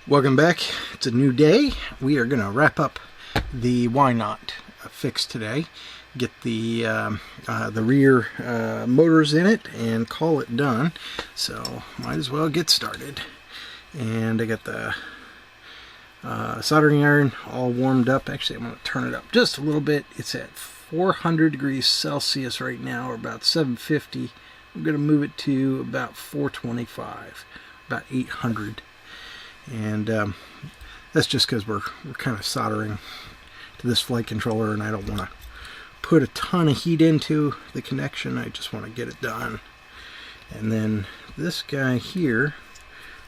Welcome back. It's a new day. We are going to wrap up the Why Not fix today. Get the rear motors in it and call it done. So might as well get started. And I got the soldering iron all warmed up. Actually, I'm going to turn it up just a little bit. It's at 400 degrees Celsius right now, or about 750. I'm going to move it to about 425, about 800. And that's just because we're kind of soldering to this flight controller, and I don't want to put a ton of heat into the connection. I just want to get it done. And then this guy here,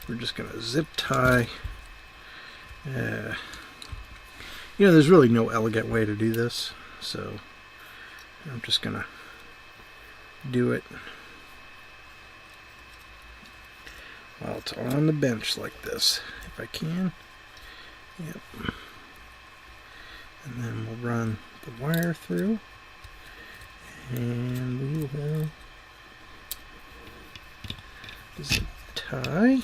we're just going to zip tie. There's really no elegant way to do this, so I'm just going to do it while it's on the bench like this, if I can. Yep. And then we'll run the wire through, and we will zip tie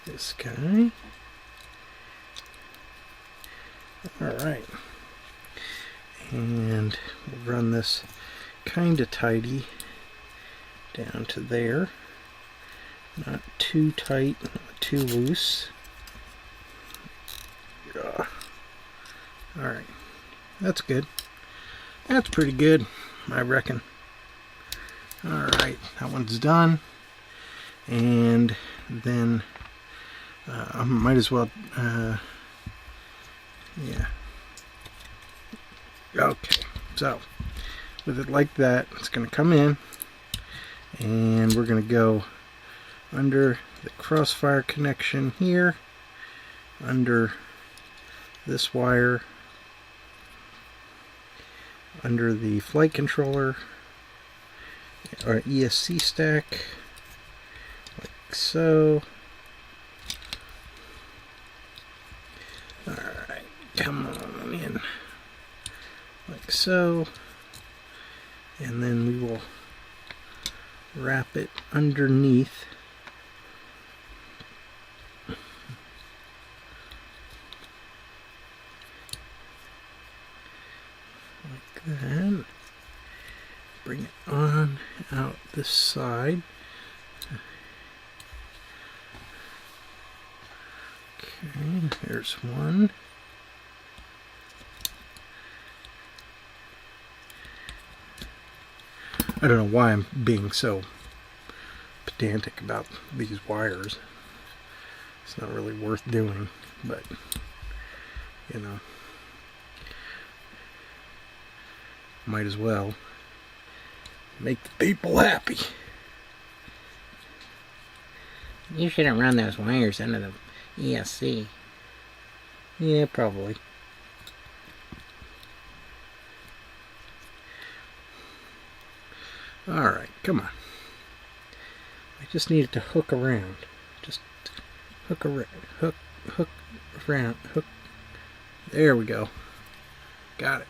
this guy. Alright. And we'll run this kind of tidy down to there. Not too tight, not too loose. Alright, that's good. That's pretty good, I reckon. Alright, that one's done. And then I might as well, yeah. Okay, so with it like that, it's going to come in, and we're going to go under the crossfire connection here, under this wire, under the flight controller or ESC stack, like so. Alright, come on in, like so, and then we will wrap it underneath that. Bring it on out this side. Okay, there's one. I don't know why I'm being so pedantic about these wires. It's not really worth doing, but you know, might as well make the people happy. You shouldn't run those wires under the ESC. Yeah, probably. Alright, come on. I just need it to hook around. Just hook around. Hook around. Hook. There we go. Got it.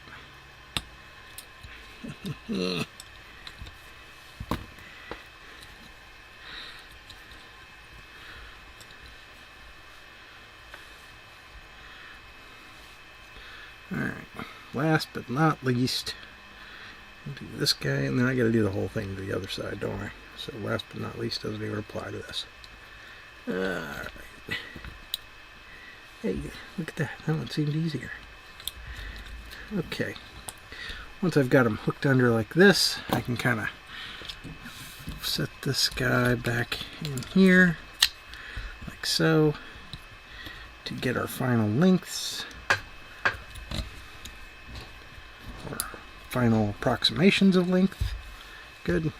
Alright, last but not least, I'll do this guy, and then I gotta do the whole thing to the other side, don't I? So last but not least doesn't even apply to this. Alright. Hey, look at that. That one seemed easier. Okay. Once I've got them hooked under like this, I can kind of set this guy back in here, like so, to get our final lengths, or final approximations of length. Good.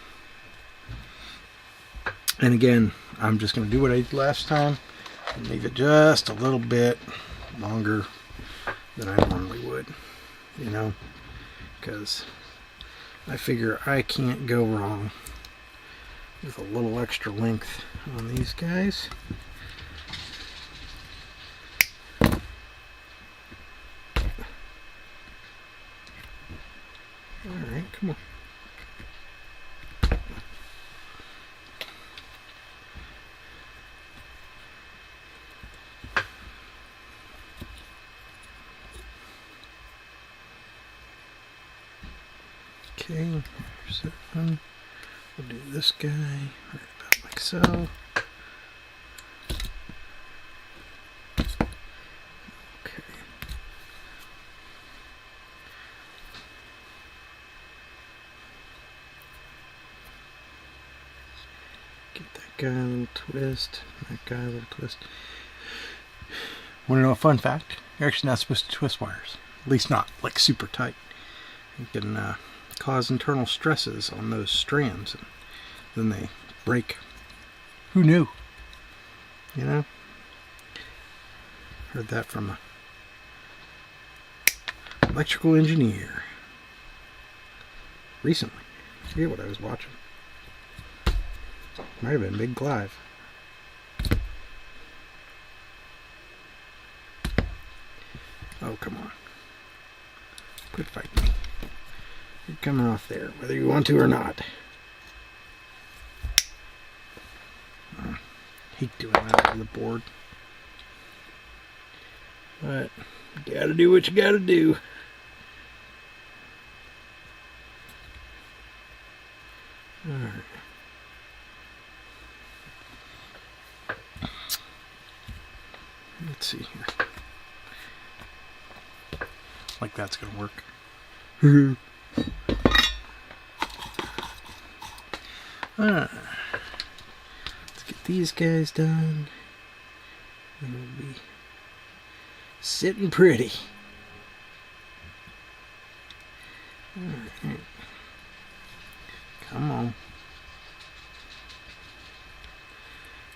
And again, I'm just going to do what I did last time and leave it just a little bit longer than I normally would, you know, because I figure I can't go wrong with a little extra length on these guys. Alright, come on. Okay, there's that one. We'll do this guy right about like so. Okay. Get that guy a little twist, that guy a little twist. Want to know a fun fact? You're actually not supposed to twist wires. At least not like super tight. You can cause internal stresses on those strands, and then they break. Who knew? You know? Heard that from a electrical engineer recently. I forget what I was watching. Might have been Big Clive. Oh, come on. Quit fighting me. You're coming off there, whether you want to or not. Hate doing that on the board. But you gotta do what you gotta do. Alright. Let's see here. Like that's gonna work. Alright. Let's get these guys done. And we'll be sitting pretty. Alright. Come on.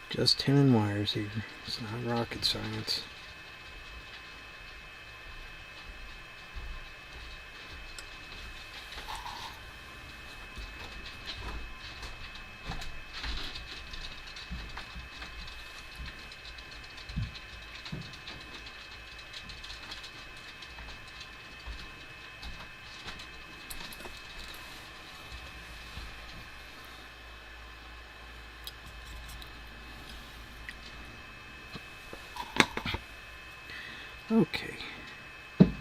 Just 10 wires here. It's not rocket science. Okay, let's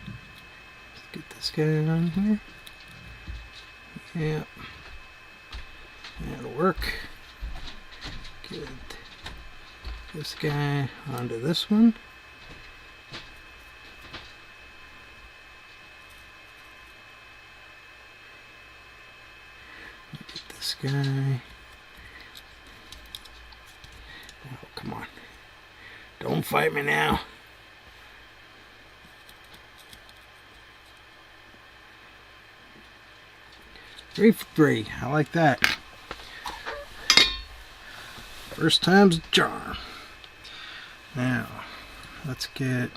get this guy on here. Yep, that'll work. Get this guy onto this one. Get this guy. Oh, come on. Don't fight me now. 3 for 3. I like that. First time's a charm. Now, let's get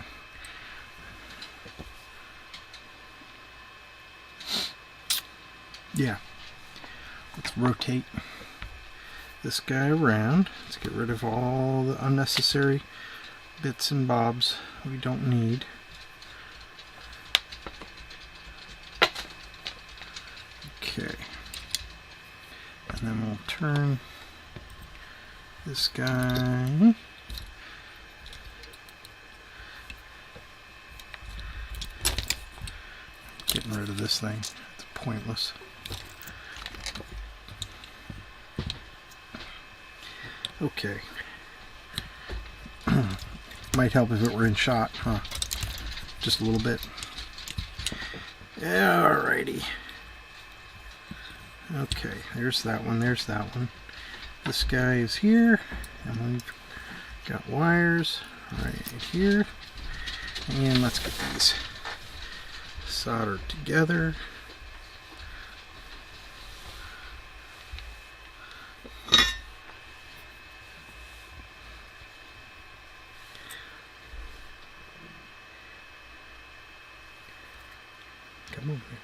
let's rotate this guy around. Let's get rid of all the unnecessary bits and bobs we don't need. Okay, and then we'll turn this guy. Getting rid of this thing, it's pointless. Okay. Might help if it were in shot, huh? Just a little bit. Alrighty. Okay, there's that one, there's that one. This guy is here, and we've got wires right here. And let's get these soldered together. Come on here.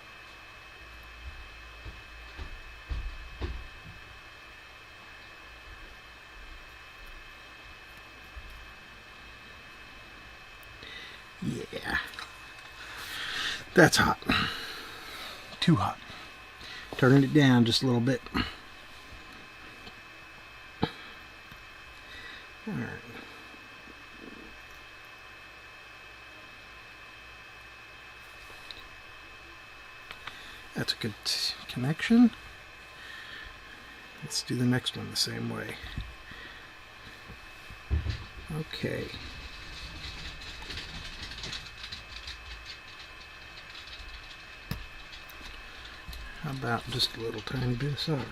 Yeah, that's hot. Too hot. Turning it down just a little bit. All right. That's a good connection. Let's do the next one the same way. Okay. How about just a little tiny bit of solder?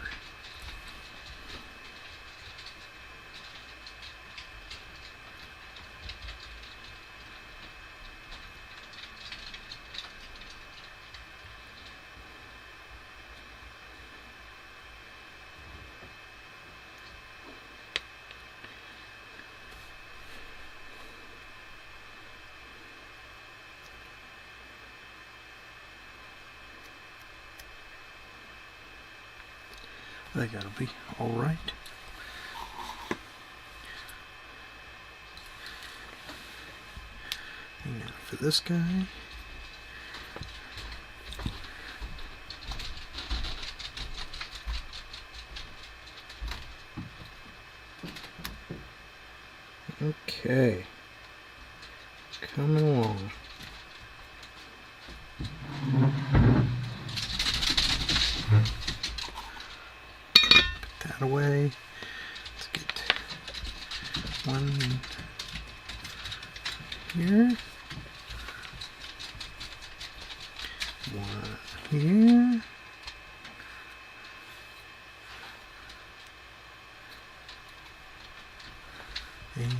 I think that'll be all right. And now for this guy. Okay. Coming along. Away. Let's get one here, one here, and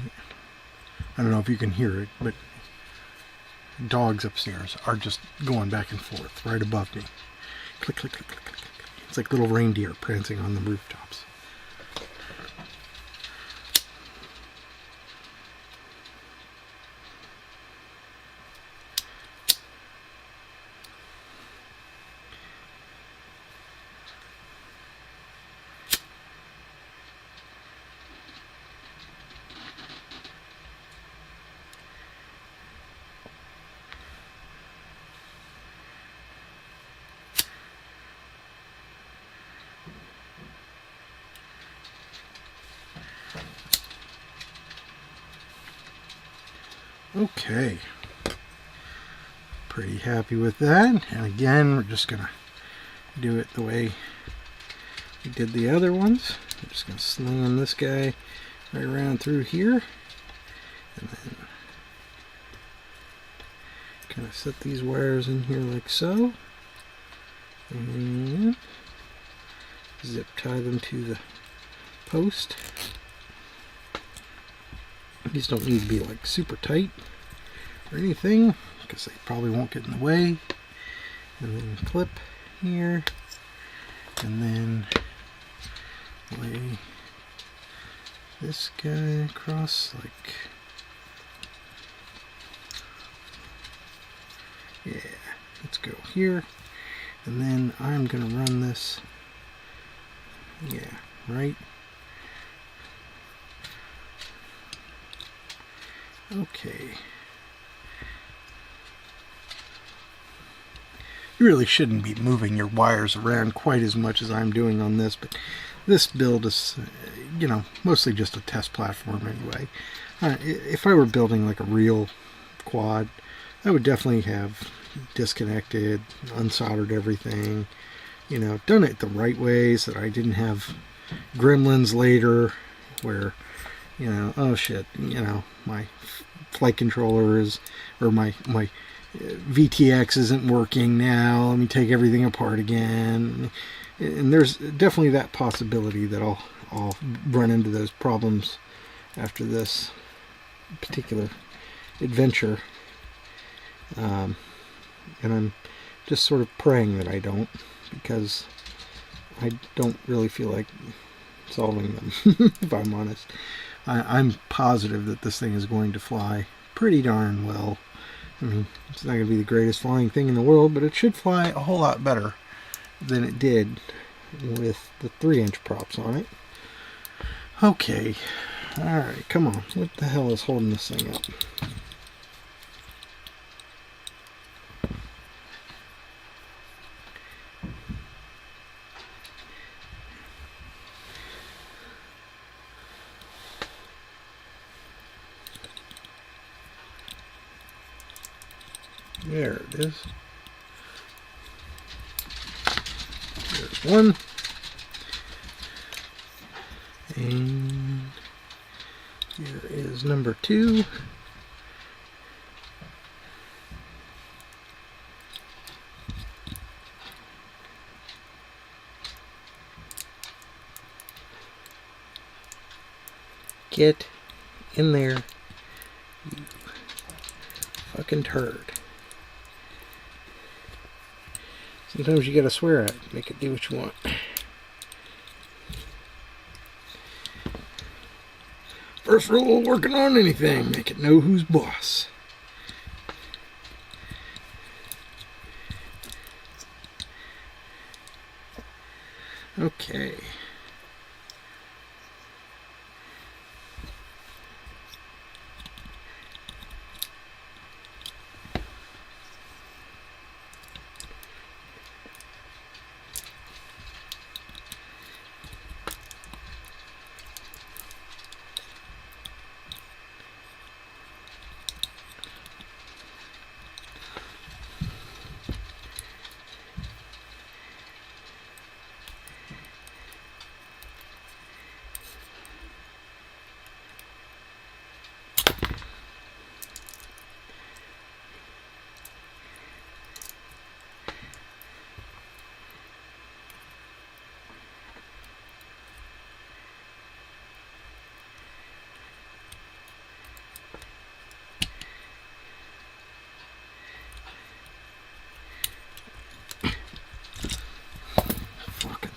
I don't know if you can hear it, but dogs upstairs are just going back and forth right above me. Click, click, click, click, click, click. It's like little reindeer prancing on the rooftops. Okay, pretty happy with that. And again, we're just gonna do it the way we did the other ones. I'm just gonna slam this guy right around through here, and then kind of set these wires in here like so, and zip tie them to the post. These don't need to be like super tight or anything because they probably won't get in the way. And then clip here, and then lay this guy across like, yeah, let's go here, and then I'm gonna run this, yeah, right. Okay. You really shouldn't be moving your wires around quite as much as I'm doing on this, but this build is, you know, mostly just a test platform anyway. If I were building like a real quad, I would definitely have disconnected, unsoldered everything, you know, done it the right way so that I didn't have gremlins later where, you know, oh shit, you know, my flight controller is, or my VTX isn't working now, let me take everything apart again. And there's definitely that possibility that I'll run into those problems after this particular adventure. And I'm just sort of praying that I don't, because I don't really feel like solving them, if I'm honest. I'm positive that this thing is going to fly pretty darn well. I mean, it's not going to be the greatest flying thing in the world, but it should fly a whole lot better than it did with the 3-inch props on it. Okay. Alright, come on. What the hell is holding this thing up? There it is. one. And here is number 2. Get in there, you fucking turd. Sometimes you gotta swear at it, make it do what you want. First rule of working on anything, make it know who's boss. Okay.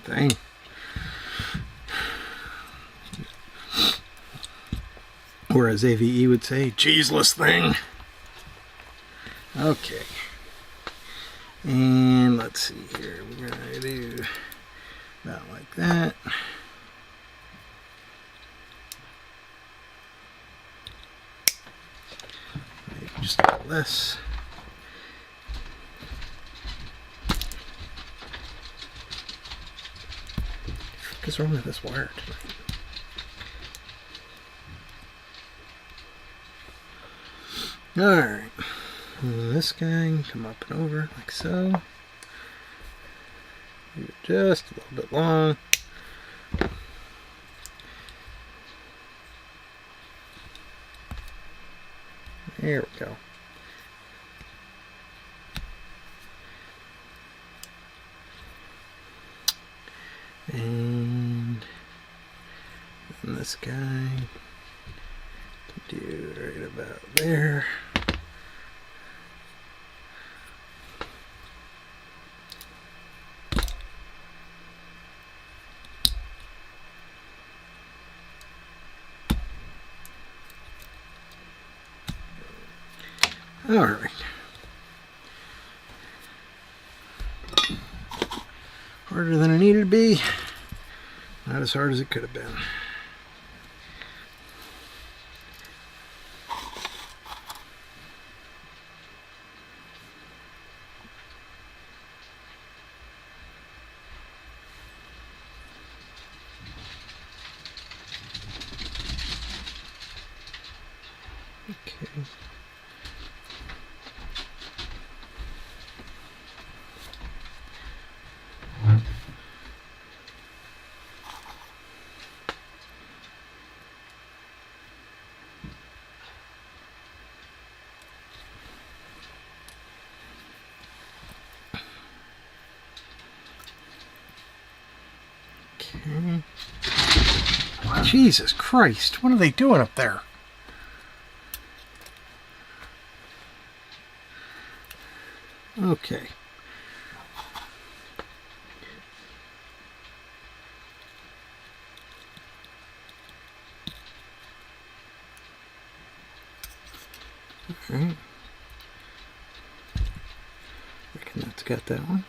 Thing. Or as AVE would say, cheeseless thing. Okay. And let's see here. We're going to do about like that. Maybe just a little less. What's wrong with this wire tonight? Alright. This guy can come up and over like so. Leave it just a little bit long. There we go. And this guy can do right about there. All right. Harder than it needed to be. Not as hard as it could have been. Okay. Okay. Jesus Christ, what are they doing up there? Okay. Alright. Reckon that's got that one.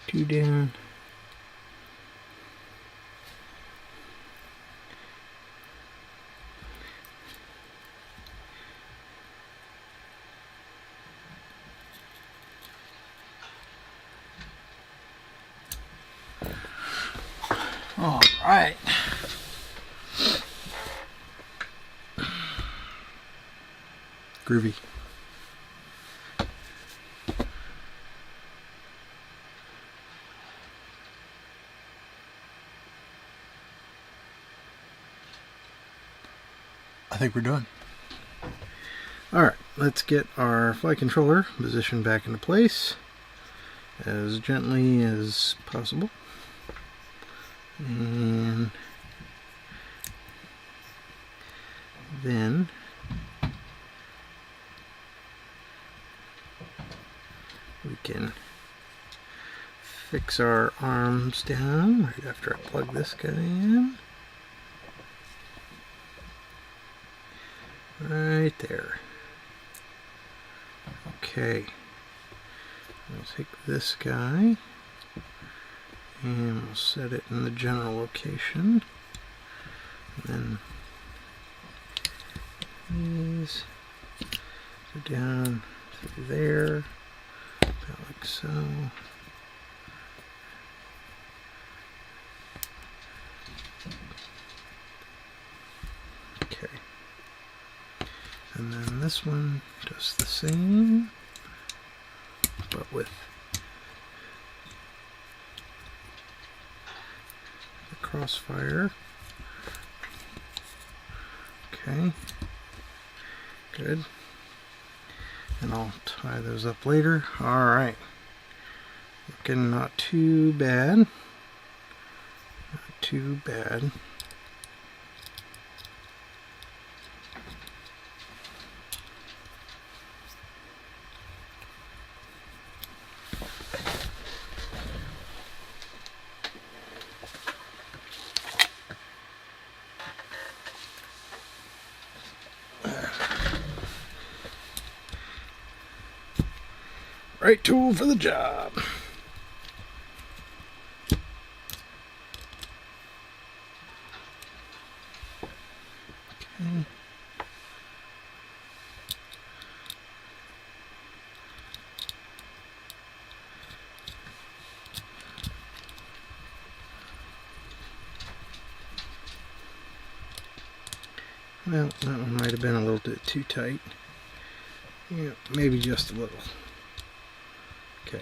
Two down. Alright. Groovy. I think we're done. Alright, let's get our flight controller positioned back into place as gently as possible. And then we can fix our arms down right after I plug this guy in. Right there. Okay. We'll take this guy and we'll set it in the general location. And then these go down through there, about like so. Okay. And then this one does the same, but with the crossfire. Okay, good. And I'll tie those up later. Alright. Looking not too bad. Not too bad. Right tool for the job. Okay. Well, that one might have been a little bit too tight. Yeah, maybe just a little. Okay.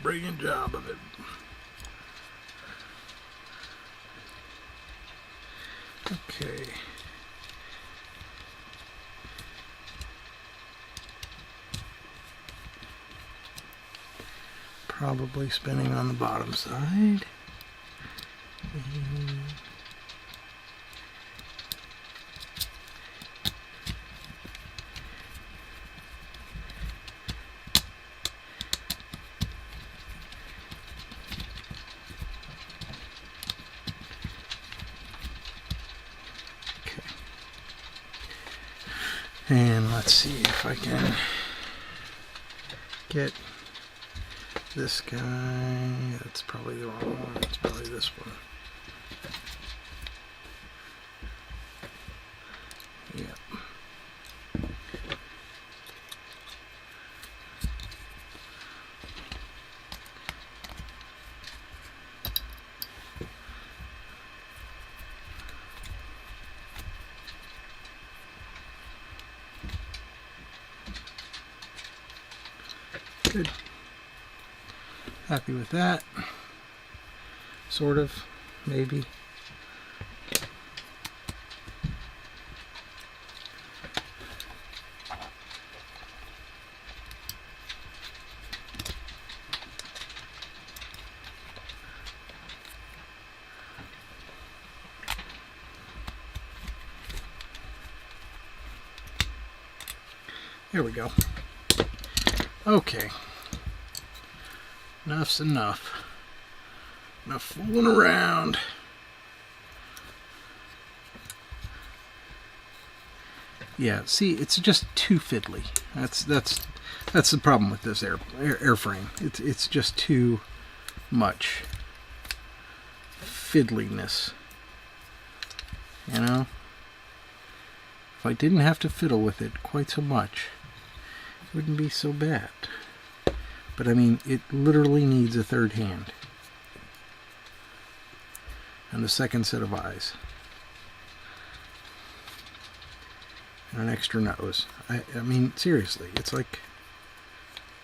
Brilliant job of it. Okay. Probably spinning on the bottom side. And let's see if I can get this guy. That's probably the wrong one. It's probably this one. Yep. Good. Happy with that. Sort of, maybe. There we go. Okay. Enough's enough. Enough fooling around. Yeah, see, it's just too fiddly. That's the problem with this airframe. It's just too much fiddliness. You know? If I didn't have to fiddle with it quite so much, it wouldn't be so bad. But I mean, it literally needs a third hand. And a second set of eyes. And an extra nose. I mean, seriously, it's like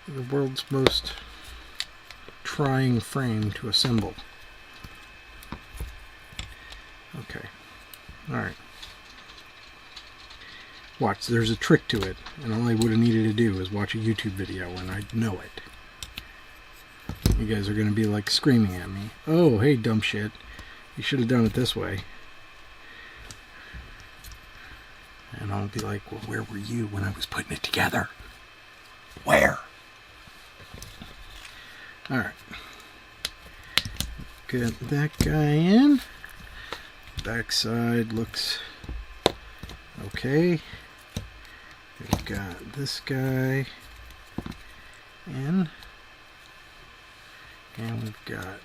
the world's most trying frame to assemble. Okay. Alright. Watch, there's a trick to it, and all I would have needed to do is watch a YouTube video and I'd know it. You guys are going to be like screaming at me. Oh, hey, dumb shit. You should have done it this way. And I'll be like, well, where were you when I was putting it together? Where? Alright. Get that guy in. Backside looks okay. We've got this guy in. And we've got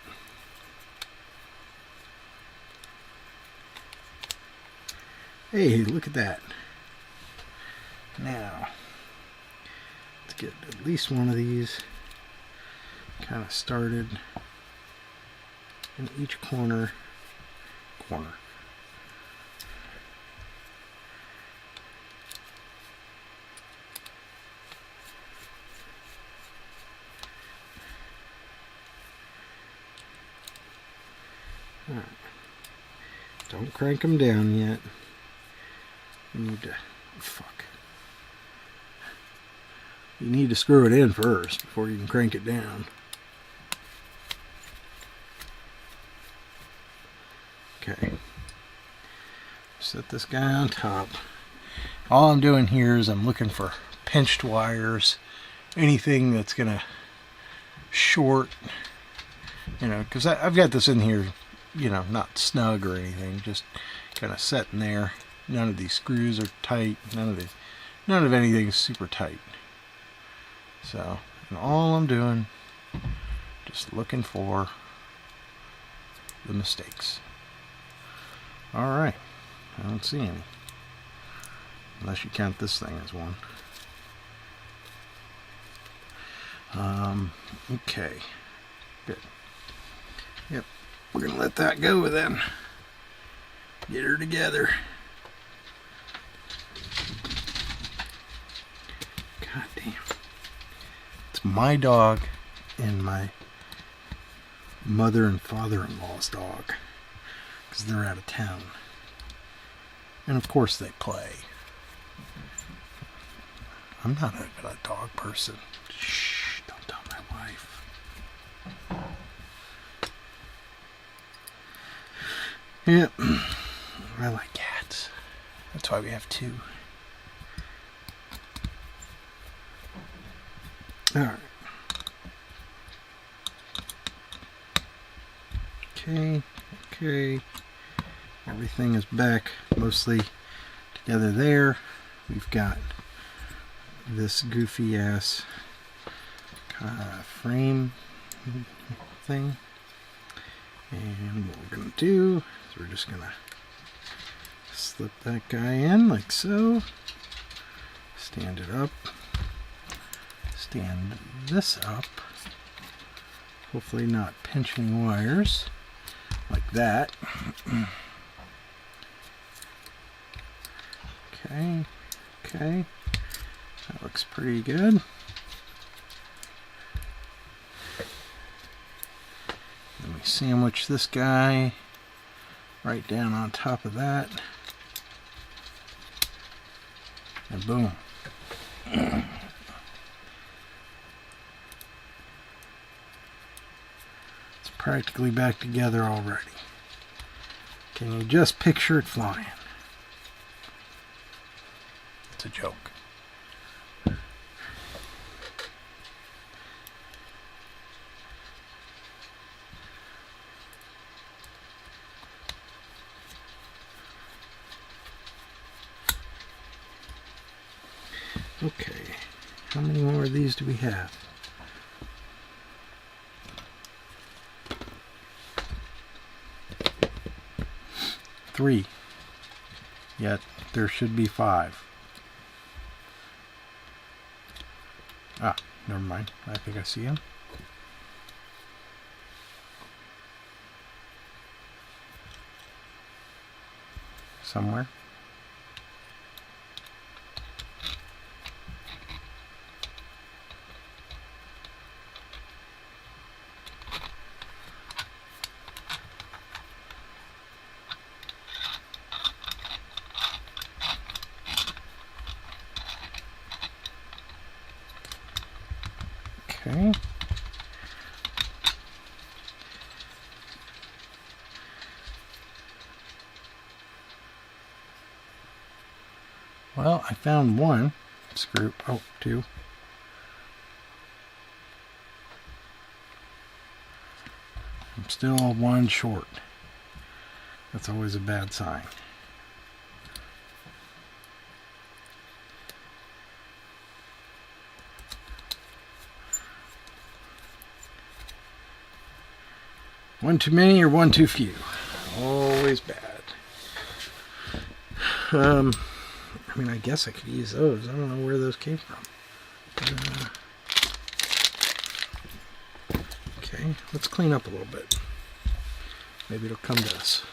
hey, look at that. Now, let's get at least one of these kind of started in each corner. Alright. Don't crank them down yet. You need to, fuck. You need to screw it in first before you can crank it down. Okay. Set this guy on top. All I'm doing here is I'm looking for pinched wires, anything that's gonna short, you know, because I've got this in here, you know, not snug or anything, just kind of set in there. None of these screws are tight. None of anything is super tight. So, and all I'm doing, just looking for the mistakes. Alright, I don't see any. Unless you count this thing as one. Okay. Good. Yep, we're gonna let that go then. Get her together. God damn. It's my dog and my mother and father-in-law's dog. Because they're out of town. And of course they play. I'm not a dog person. Shh, don't tell my wife. Yep. I like cats. That's why we have two. Alright. Okay. Everything is back mostly together there. We've got this goofy ass frame thing. And what we're going to do is we're just going to slip that guy in like so. Stand it up. Stand this up. Hopefully not pinching wires like that. Okay. That looks pretty good. Let me sandwich this guy right down on top of that. And boom. It's practically back together already. Can you just picture it flying? It's a joke. Okay, how many more of these do we have? Three. Yet there should be 5. Ah, never mind. I think I see him. Somewhere. Okay. Well, I found one screw. Oh, two. I'm still one short. That's always a bad sign. One too many or one too few. Always bad. I mean, I guess I could use those. I don't know where those came from. Okay, let's clean up a little bit. Maybe it'll come to us.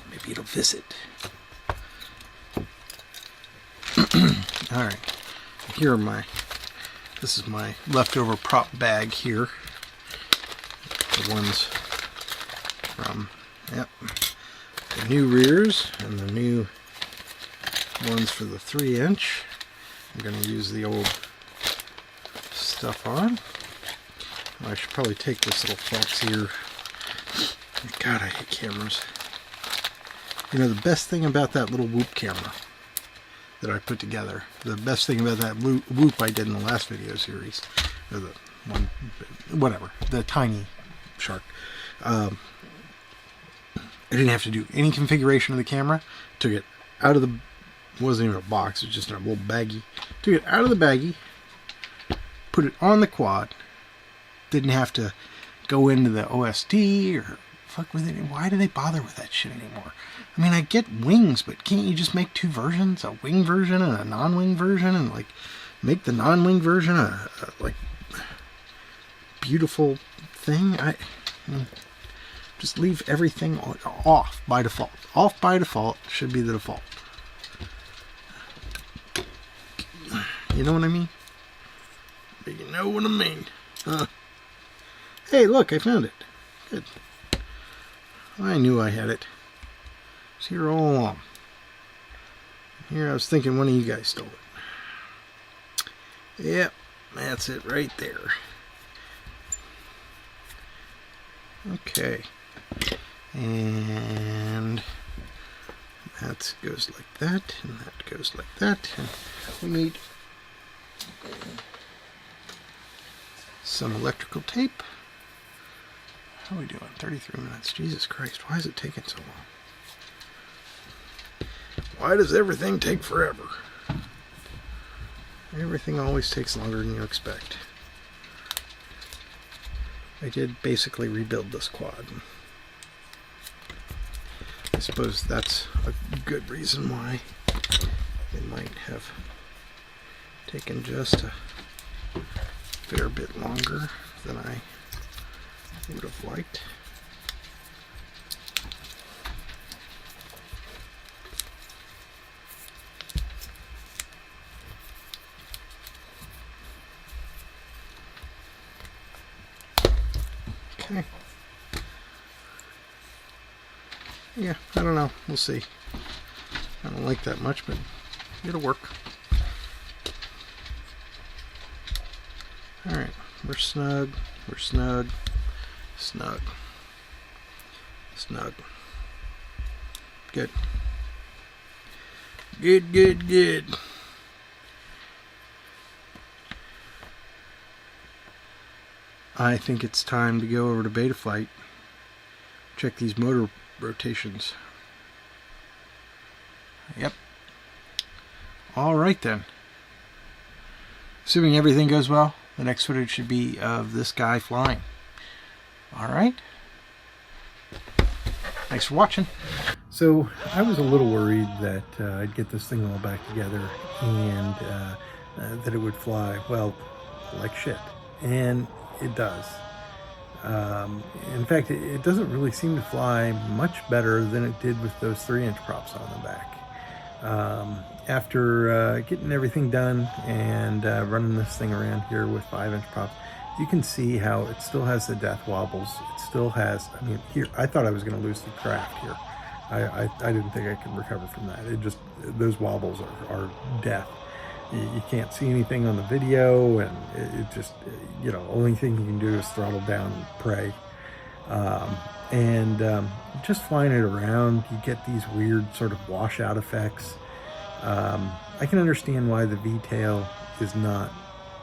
Maybe it'll visit. Alright, here are this is my leftover prop bag here. The ones from, yep, the new rears and the new ones for the 3-inch. I'm going to use the old stuff on. I should probably take this little Phelps here. God, I hate cameras. You know, the best thing about that little Whoop camera that I put together, the best thing about that Whoop I did in the last video series, or the one, whatever, the tiny Shark. I didn't have to do any configuration of the camera. Took it out of the, it wasn't even a box, it was just a little baggie. Took it out of the baggie, put it on the quad. Didn't have to go into the OSD or fuck with it. Why do they bother with that shit anymore? I mean, I get wings, but can't you just make two versions? A wing version and a non-wing version, and like make the non-wing version a like beautiful thing? I mean, just leave everything off by default. Off by default should be the default. You know what I mean? You know what I mean. Hey, look, I found it. Good. I knew I had it. It's here all along. Here I was thinking one of you guys stole it. Yep, that's it right there. Okay. And that goes like that, and that goes like that. And we need some electrical tape. How are we doing? 33 minutes. Jesus Christ, why is it taking so long? Why does everything take forever? Everything always takes longer than you expect. I did basically rebuild this quad. I suppose that's a good reason why it might have taken just a fair bit longer than I would have liked. Okay. Yeah, I don't know. We'll see. I don't like that much, but it'll work. Alright, we're snug. We're snug. Snug. Snug. Good. Good, good, good. I think it's time to go over to Betaflight. Check these motor rotations. Yep. Alright then. Assuming everything goes well, the next footage should be of this guy flying. Alright. Thanks for watching. So I was a little worried that I'd get this thing all back together and that it would fly. Well, like shit. And it does. In fact, it doesn't really seem to fly much better than it did with those 3-inch props on the back. After getting everything done and running this thing around here with 5-inch props, you can see how it still has the death wobbles. It still has, I mean, here, I thought I was going to lose the craft here. I didn't think I could recover from that. It just, those wobbles are death. You can't see anything on the video, and it just, you know, only thing you can do is throttle down and pray. Just flying it around, you get these weird sort of washout effects. I can understand why the V-tail is not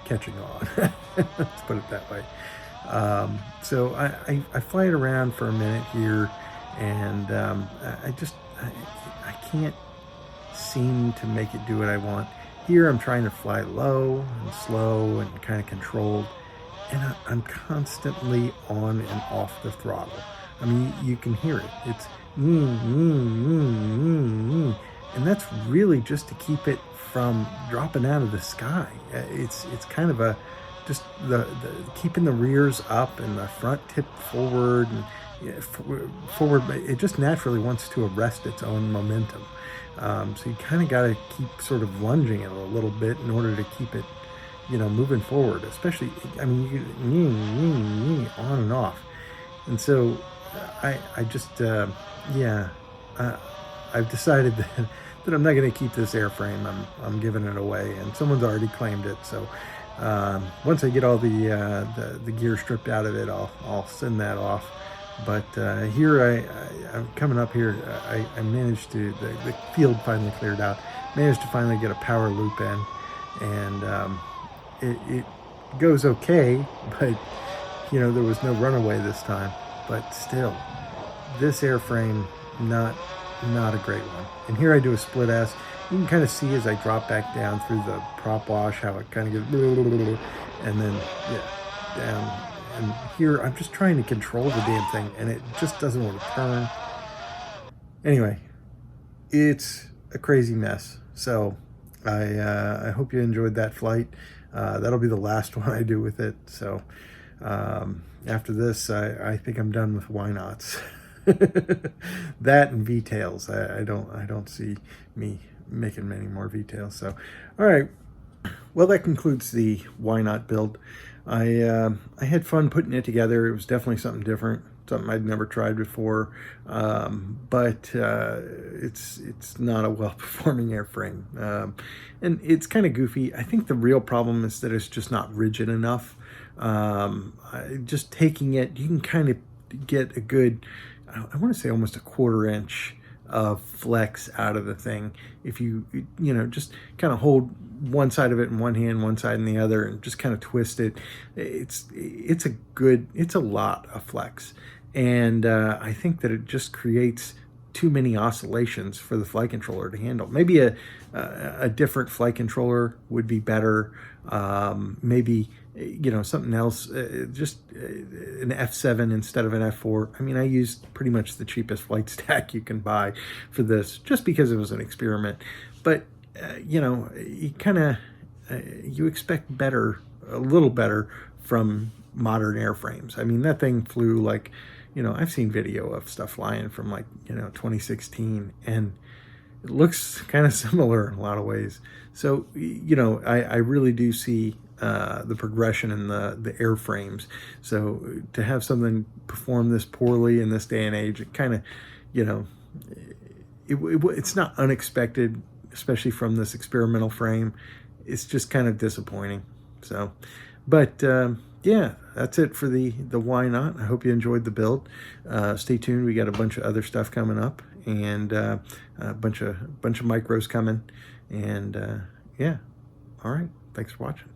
catching on. Let's put it that way. So I fly it around for a minute here, and I can't seem to make it do what I want. Here I'm trying to fly low and slow and kind of controlled, and I'm constantly on and off the throttle. I mean, you can hear it. It's and that's really just to keep it from dropping out of the sky. It's kind of a just the keeping the rears up and the front tip forward and forward. It just naturally wants to arrest its own momentum. So you kind of got to keep sort of lunging it a little bit in order to keep it, you know, moving forward. Especially, I mean, you on and off. And so I just, I've decided that I'm not going to keep this airframe. I'm giving it away, and someone's already claimed it. So once I get all the gear stripped out of it, I'll send that off. But here I'm coming up here. I managed to, the field finally cleared out. Managed to finally get a power loop in, and it goes okay. But you know, there was no runaway this time. But still, this airframe not a great one. And here I do a split S. You can kind of see as I drop back down through the prop wash how it kind of gets, and then down. And here I'm just trying to control the damn thing, and it just doesn't want to turn. Anyway, it's a crazy mess. So I hope you enjoyed that flight. That'll be the last one I do with it. So after this, I think I'm done with why nots. That and V-tails. I don't see me making many more V-tails. So all right, well, that concludes the why not build. I had fun putting it together. It was definitely something different, something I'd never tried before, but it's not a well-performing airframe, and it's kind of goofy. I think the real problem is that it's just not rigid enough. Just taking it, you can kind of get a good, I want to say almost a 1/4 inch of flex out of the thing if you just kind of hold one side of it in one hand, one side in the other, and just kind of twist it. It's a lot of flex, and I think that it just creates too many oscillations for the flight controller to handle. Maybe a different flight controller would be better. Maybe something else, just an F7 instead of an F4. I mean, I used pretty much the cheapest flight stack you can buy for this, just because it was an experiment. But you kind of you expect better, a little better from modern airframes. I mean, that thing flew like, I've seen video of stuff flying from like 2016, and it looks kind of similar in a lot of ways. So I really do see the progression in the airframes. So to have something perform this poorly in this day and age, it kind of it's not unexpected, especially from this experimental frame. It's just kind of disappointing. So, but yeah, that's it for the why not. I hope you enjoyed the build. Stay tuned. We got a bunch of other stuff coming up, and a bunch of micros coming. And yeah, all right. Thanks for watching.